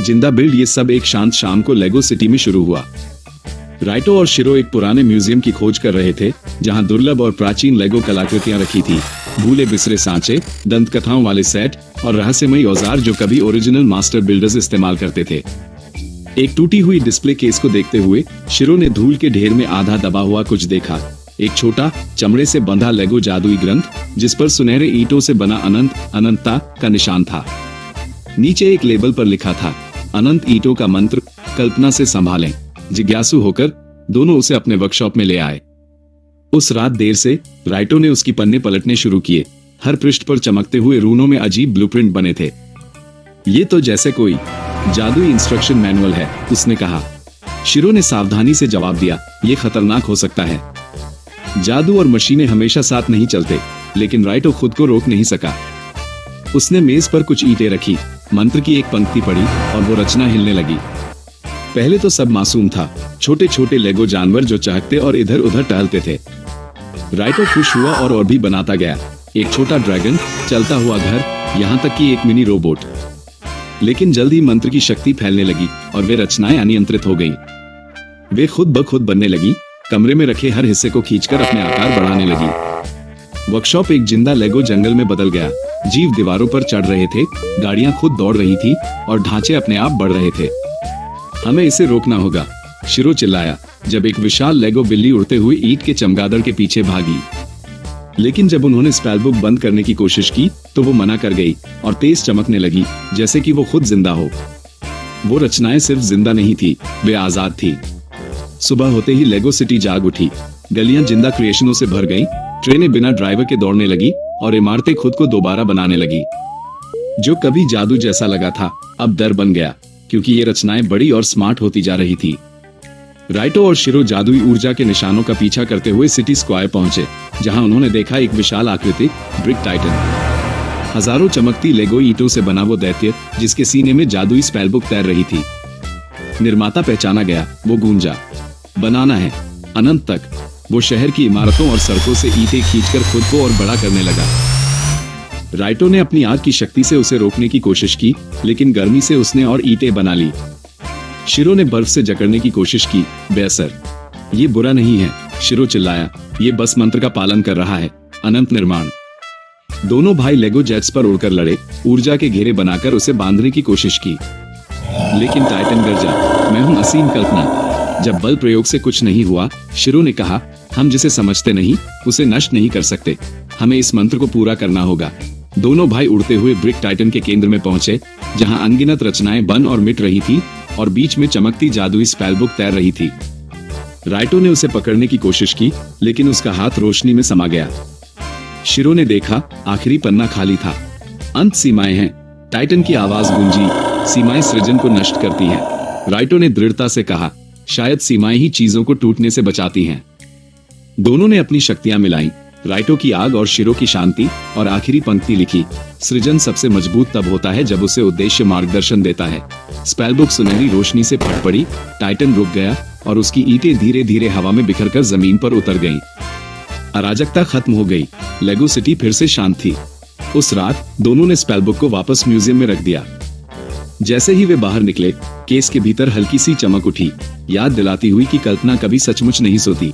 जिंदा बिल्ड, ये सब एक शांत शाम को लेगो सिटी में शुरू हुआ। राइटो और शिरो एक पुराने म्यूजियम की खोज कर रहे थे, जहां दुर्लभ और प्राचीन लेगो कलाकृतियां रखी थी। भूले बिसरे सांचे, दंत कथाओं वाले सेट और रहस्यमयी औजार जो कभी ओरिजिनल मास्टर बिल्डर्स इस्तेमाल करते थे। एक टूटी हुई डिस्प्ले केस को देखते हुए शिरो ने धूल के ढेर में आधा दबा हुआ कुछ देखा। एक छोटा चमड़े से बंधा लेगो जादुई ग्रंथ, जिस पर सुनहरे ईंटों से बना अनंत अनंतता का निशान था। नीचे एक लेबल पर लिखा था, अनंत ईंटों का मंत्र, कल्पना से संभालें। जिज्ञासु होकर दोनों उसे अपने वर्कशॉप में ले आए। उस रात देर से राइटो ने उसकी पन्ने पलटने शुरू किए। हर पृष्ठ पर चमकते हुए रूनों में अजीब ब्लूप्रिंट बने थे। ये तो जैसे कोई जादुई इंस्ट्रक्शन मैनुअल है, उसने कहा। शिरो ने सावधानी से जवाब दिया, ये खतरनाक हो सकता है। जादू और मशीनें हमेशा साथ नहीं चलते, लेकिन राइटो खुद को रोक नहीं सका। उसने मेज पर कुछ ईंटें रखी, मंत्र की एक पंक्ति पढ़ी और वो रचना हिलने लगी। पहले तो सब मासूम था, छोटे छोटे लेगो जानवर जो चहकते और इधर उधर टहलते थे। राइटो खुश हुआ और भी बनाता गया। एक छोटा ड्रैगन, चलता हुआ घर, यहाँ तक कि एक मिनी रोबोट। लेकिन जल्द ही मंत्र की शक्ति फैलने लगी और वे रचनाएं अनियंत्रित हो गईं। वे खुद ब खुद बनने लगी, कमरे में रखे हर हिस्से को खींचकर अपने आकार बढ़ाने लगी। वर्कशॉप एक जिंदा लेगो जंगल में बदल गया। जीव दीवारों पर चढ़ रहे थे, गाड़ियां खुद दौड़ रही थी और ढांचे अपने आप बढ़ रहे थे। हमें इसे रोकना होगा, शिरो चिल्लाया, जब एक विशाल लेगो बिल्ली उड़ते हुए ईंट के चमगादड़ के पीछे भागी। लेकिन जब उन्होंने स्पेल बुक बंद करने की कोशिश की तो वो मना कर गई और तेज चमकने लगी, जैसे कि वो खुद जिंदा हो। वो रचनाएं सिर्फ जिंदा नहीं थी, वे आजाद थी। सुबह होते ही लेगो सिटी जाग उठी। गलियां जिंदा क्रिएशनों से भर गईं, ट्रेनें बिना ड्राइवर के दौड़ने लगी और इमारतें खुद को दोबारा बनाने लगी। जो कभी जादू जैसा लगा था, अब डर बन गया, क्योंकि ये रचनाएं बड़ी और स्मार्ट होती जा रही थी। राइटो और शिरो जादुई ऊर्जा के निशानों का पीछा करते हुए सिटी स्क्वायर पहुंचे, जहां उन्होंने देखा एक विशाल आकृति, ब्रिक टाइटन। हजारों चमकती लेगो ईंटों से बना वो दैत्य, जिसके सीने में जादुई स्पेल बुक तैर रही थी। निर्माता पहचाना गया, वो गूंजा, बनाना है अनंत तक। वो शहर की इमारतों और सड़कों से ईंटें खींचकर खुद को और बड़ा करने लगा। राइटो ने अपनी आग की शक्ति से उसे रोकने की कोशिश की, लेकिन गर्मी से उसने और ईंटें बना ली। शिरो ने बर्फ से जकड़ने की कोशिश की, बेअसर। ये बुरा नहीं है, शिरो चिल्लाया, ये बस मंत्र का पालन कर रहा है, अनंत निर्माण। दोनों भाई लेगो जेट्स पर उड़कर लड़े, ऊर्जा के घेरे बनाकर उसे बांधने की कोशिश की। लेकिन टाइटन गरजा, मैं हूं असीम कल्पना। जब बल प्रयोग से कुछ नहीं हुआ, शिरो ने कहा, हम जिसे समझते नहीं उसे नष्ट नहीं कर सकते, हमें इस मंत्र को पूरा करना होगा। दोनों भाई उड़ते हुए ब्रिक टाइटन के केंद्र में पहुंचे, जहां अनगिनत रचनाएं बन और मिट रही थी और बीच में चमकती जादुई स्पेल बुक तैर रही थी। राइटो ने उसे पकड़ने की कोशिश की, लेकिन उसका हाथ रोशनी में समा गया। शिरो ने देखा, आखिरी पन्ना खाली था। अंत सीमाएं हैं, टाइटन की आवाज गूंजी, सीमाएं सृजन को नष्ट करती हैं। राइटो ने दृढ़ता से कहा, शायद सीमाएं ही चीजों को टूटने से बचाती हैं। दोनों ने अपनी शक्तियां मिलाई, राइटो की आग और शिरो की शांति, और आखिरी पंक्ति लिखी, सृजन सबसे मजबूत तब होता है जब उसे उद्देश्य मार्गदर्शन देता है। स्पेल बुक सुनहरी रोशनी से फट पड़ी, टाइटन रुक गया और उसकी ईंटें धीरे धीरे हवा में बिखरकर जमीन पर उतर गईं। अराजकता खत्म हो गई, लेगो सिटी फिर से शांत थी। उस रात दोनों ने स्पेल बुक को वापस म्यूजियम में रख दिया। जैसे ही वे बाहर निकले, केस के भीतर हल्की सी चमक उठी, याद दिलाती हुई कि कल्पना कभी सचमुच नहीं सोती।